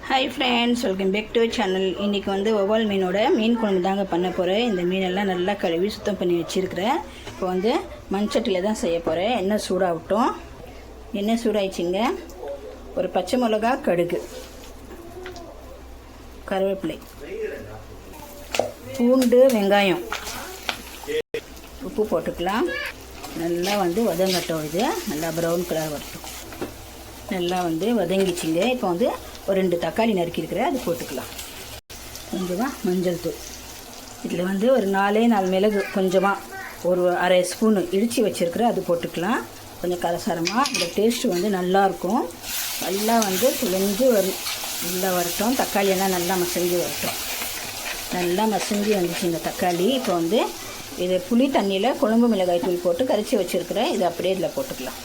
Hi friends, welcome back to channel. இன்றைக்கி வந்து ஒவ்வால் மீனோட மீன் குழம்பு தாங்க பண்ண போகிறேன். இந்த மீனெல்லாம் நல்லா கழுவி சுத்தம் பண்ணி வச்சுருக்கிறேன். இப்போ வந்து மண்சட்டியில் தான் செய்ய போகிறேன். எண்ணெய் சூடாகட்டும். எண்ணெய் சூடாயிடுச்சிங்க. ஒரு பச்சை மிளகா, கடுகு, கருவேப்பிலை, பூண்டு, வெங்காயம், உப்பு போட்டுக்கலாம். நல்லா வந்து வதங்கட்டும். இது நல்லா ப்ரௌன் கலர் வரட்டும். நல்லா வந்து வதங்கிச்சிங்க. இப்போ வந்து ஒரு 2 தக்காளி நறுக்கியிருக்கிறேன், அது போட்டுக்கலாம். கொஞ்சமாக மஞ்சள் தூள். இதில் வந்து ஒரு 4 மிளகு, கொஞ்சமாக ஒரு அரை ஸ்பூனு இடித்து வச்சுருக்கிறேன், அது போட்டுக்கலாம். கொஞ்சம் கலசாரமாக இந்த டேஸ்ட்டு வந்து நல்லாயிருக்கும். நல்லா வந்து குழஞ்சு வரும், நல்லா வரட்டும். தக்காளியெல்லாம் நல்லா மசிஞ்சு வரட்டும். நல்லா மசிஞ்சு வந்துச்சு இந்த தக்காளி. இப்போ வந்து இது புளி தண்ணியில் குழம்பு மிளகாய் தூள் போட்டு கரைச்சி வச்சுருக்கிறேன். இது அப்படியே இதில் போட்டுக்கலாம்.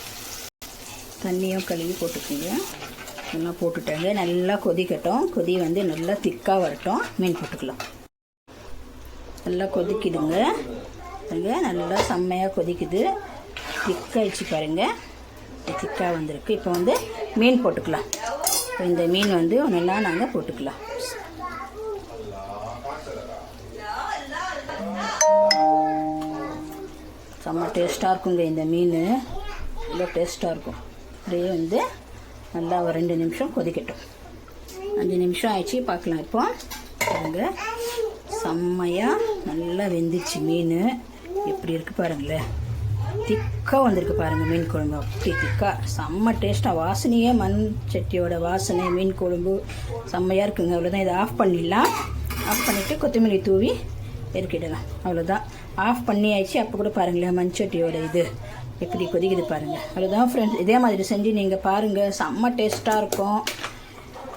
தண்ணியும் கழுவி போட்டுக்கோங்க. நல்லா போட்டுட்டாங்க. நல்லா கொதிக்கட்டும். கொதி வந்து நல்லா திக்காக வரட்டும். மீன் போட்டுக்கலாம். நல்லா கொதிக்குதுங்க. பாருங்கள், நல்லா செம்மையாக கொதிக்குது. திக்காயிடுச்சு பாருங்கள். திக்காக வந்திருக்கு. இப்போ வந்து மீன் போட்டுக்கலாம். இப்போ இந்த மீன் வந்து நல்லா நாங்கள் போட்டுக்கலாம். செம்ம டேஸ்ட்டாக இருக்குங்க இந்த மீன். ரொம்ப டேஸ்ட்டாக இருக்கும். அப்படியே வந்து நல்லா ஒரு 2 நிமிஷம் கொதிக்கட்டும். 5 நிமிஷம் ஆயிடுச்சு, பார்க்கலாம். இப்போ பாருங்கள், செம்மையாக நல்லா வெந்துச்சு மீன். எப்படி இருக்குது பாருங்களேன். திக்காக வந்திருக்கு பாருங்கள் மீன் குழம்பு. அப்படி திக்காக செம்ம டேஸ்ட்டாக. வாசனையே மண் சட்டியோட வாசனை. மீன் குழம்பு செம்மையாக இருக்குங்க. அவ்வளோதான். இதை ஆஃப் பண்ணிடலாம். ஆஃப் பண்ணிவிட்டு கொத்தமல்லி தூவி இறக்கிடலாம். அவ்வளோதான். ஆஃப் பண்ணி ஆயிடுச்சு. அப்போ கூட பாருங்களேன் மண் சட்டியோட இது எப்படி கொதிக்குது பாருங்கள். அவ்வளோதான் ஃப்ரெண்ட்ஸ். இதே மாதிரி செஞ்சு நீங்கள் பாருங்கள். செம்ம டேஸ்ட்டாக இருக்கும்.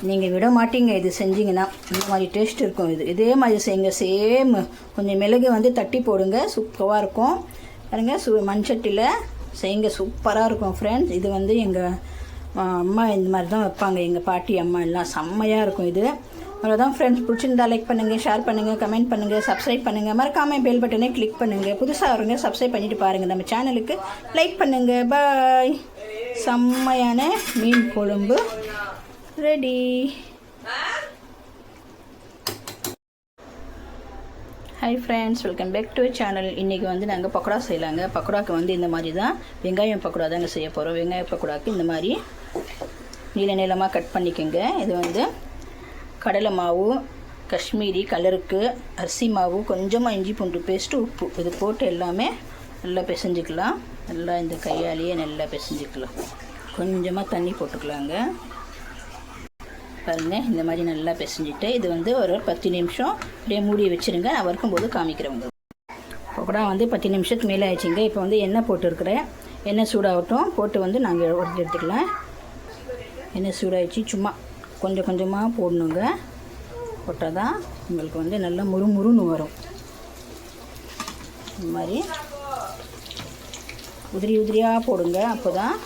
நீங்கள் விட மாட்டீங்க இது செஞ்சிங்கன்னா. இந்த மாதிரி டேஸ்ட் இருக்கும். இதே மாதிரி செய்யுங்க. சேம். கொஞ்சம் மிளகு வந்து தட்டி போடுங்க. சூப்பராக இருக்கும் பாருங்கள். மண்சட்டியில் செய்யுங்க. சூப்பராக இருக்கும் ஃப்ரெண்ட்ஸ். இது வந்து எங்கள் அம்மா இந்த மாதிரி தான் வைப்பாங்க. எங்கள் பாட்டி அம்மா எல்லாம் செம்மையாக இருக்கும் இது. அவ்வளோதான் ஃப்ரெண்ட்ஸ். பிடிச்சிருந்தா லைக் பண்ணுங்கள், ஷேர் பண்ணுங்கள், கமெண்ட் பண்ணுங்கள், சப்ஸ்கிரைப் பண்ணுங்கள். மறக்காமல் பெல் பட்டனே கிளிக் பண்ணுங்கள். புதுசாக வரவங்க சப்ஸ்கிரைப் பண்ணிவிட்டு பாருங்கள். நம்ம சேனலுக்கு லைக் பண்ணுங்கள். பாய். செம்மையான மீன் குழம்பு ready. Hi friends, welcome back to channel. இன்றைக்கி வந்து நாங்கள் பக்கோடா செய்யலாங்க. பக்கோடாக்கு வந்து இந்த மாதிரி தான் வெங்காயம் பக்கோடா தாங்க செய்ய போகிறோம். வெங்காய பக்கோடாக்கு இந்த மாதிரி நீளமாக கட் பண்ணிக்கோங்க. இது வந்து கடலை மாவு, காஷ்மீரி கலருக்கு, அரிசி மாவு, கொஞ்சமாக இஞ்சி பூண்டு பேஸ்ட்டு, உப்பு, இது போட்டு எல்லாமே நல்லா பிசைஞ்சிக்கலாம். நல்லா இந்த கையாலேயே நல்லா பிசைஞ்சிக்கலாம். கொஞ்சமாக தண்ணி போட்டுக்கலாங்க. பாருங்கள், இந்த மாதிரி நல்லா பிசைஞ்சிட்டு இது வந்து ஒரு 10 நிமிஷம் அப்படியே மூடி வச்சுருங்க. நான் வறுக்கும்போது காமிக்கிறவங்க. பக்கோடா வந்து 10 நிமிஷத்துக்கு மேலே ஆயிடுச்சுங்க. இப்போ வந்து எண்ணெய் போட்டுருக்குறேன். எண்ணெய் சூடாகட்டும். போட்டு வந்து நாங்கள் உடச்சி எடுத்துக்கலாம். எண்ணெய் சூடாகிடுச்சு. சும்மா கொஞ்சம் கொஞ்சமாக போடணுங்க. போட்டால் தான் உங்களுக்கு வந்து நல்லா முறுமுறுன்னு வரும். இந்த மாதிரி உதிரியாக போடுங்க. அப்போ தான்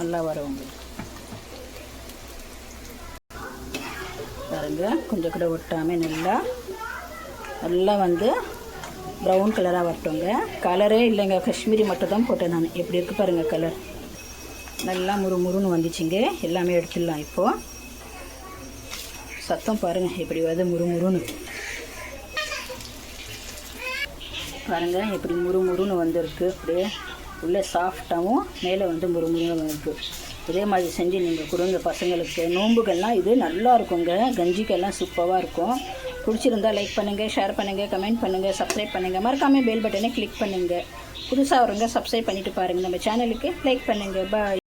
நல்லா வரும் உங்களுக்கு. பாருங்க, கொஞ்சம் கூட ஒட்டாமல் நல்லா வந்து ப்ரௌன் கலராக வரட்டுங்க. கலரே இல்லைங்க, காஷ்மீரி மட்டும் தான் போட்டேன் நான். எப்படி இருக்குது பாருங்கள் கலர். நல்லா முறுமுறுன்னு வந்துச்சுங்க. எல்லாமே எடுத்துடலாம். இப்போது சத்தம் பாருங்கள் எப்படி வருது, முறுமுறுன்னு பாருங்கள். எப்படி முறுமுறுன்னு வந்திருக்கு. அப்படியே உள்ளே சாஃப்டாகவும் மேலே வந்து முறுமுறுன்னு இருக்குது. இதே மாதிரி செஞ்சு நீங்கள் கொடுங்க பசங்களுக்கு. நோம்புகள்லாம் இது நல்லா இருக்குங்க. கஞ்சிக்கெல்லாம் சூப்பராக இருக்கும். பிடிச்சிருந்தால் லைக் பண்ணுங்கள், ஷேர் பண்ணுங்கள், கமெண்ட் பண்ணுங்கள், சப்ஸ்கிரைப் பண்ணுங்கள். மறக்காமல் பெல் பட்டனை கிளிக் பண்ணுங்கள். புதுசாக வரவங்க சப்ஸ்கிரைப் பண்ணிவிட்டு பாருங்கள். நம்ம சேனலுக்கு லைக் பண்ணுங்கள். பாய்.